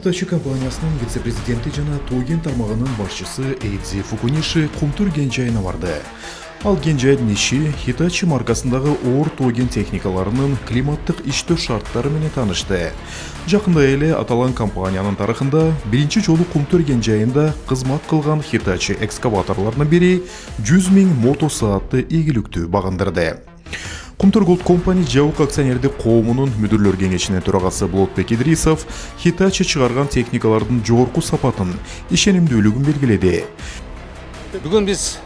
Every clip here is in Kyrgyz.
Hitachi компаниясынын вице-президенти жана Togen тармагынын башчысы Эйдзи Фукуниши Кумтур кен жайына барды. Ал кен жайдын иши Hitachi маркасындагы оор Togen техникаларынын климаттык иштөө шарттары менен таанышты. Жакында эле аталган компаниянын тарыхында биринчи жолу Кумтур кен жайында кызмат кылган Hitachi экскаваторлорунун бири 100 000 мотосаатты ийгиликтүү багындырды. Кумтур Gold Company жабык акционердик коомунун мүдүрлөр кеңешинин төрагасы Болотбек Идрисов Hitachi чыгарган техникалардын жогорку сапатын, ишенимдүүлүгүн белгиледи. Бүгүн биз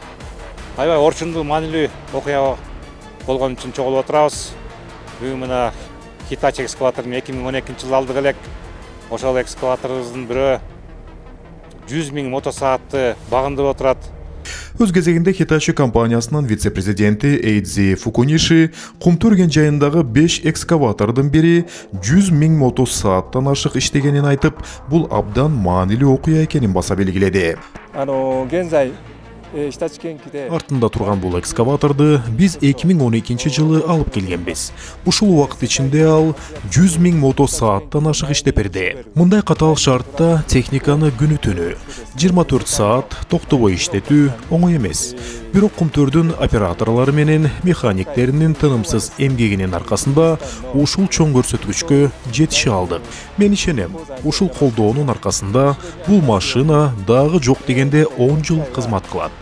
аябай орчундуу маанилүү окуя болгон үчүн чогулуп отурабыз. Бүгүн мына Hitachi экскаваторун 2012-жылы алдык элек. Ошол экскаваторубуздун бирөө 100 000 мотосаатты багындырып отурат. Өз кезегинде Hitachi компаниясынын вице-президенти Эйдзи Фукуниши Кумтур кен жайындагы 5 экскаватордун бири 100 000 мотосааттан ашык иштегенин айтып, бул абдан маанилүү окуя экенин баса белгиледи. Артында турган бул экскаваторду биз 2012-жылы алып келгенбиз. Ушул убакыт ичинде ал 100 000 мотосааттан ашык иштеп берди. Мындай катаал шартта техниканы күнү-түнү 24 саат токтобой иштетүү оңой эмес. Бирок Кумтурдун операторлору менен механиктеринин тынымсыз эмгегинин аркасында ушул чоң көрсөткүчкө жетише алдык. Мен ишенем, ушул колдоонун аркасында бул машина дагы жок дегенде 10 жыл кызмат кылат.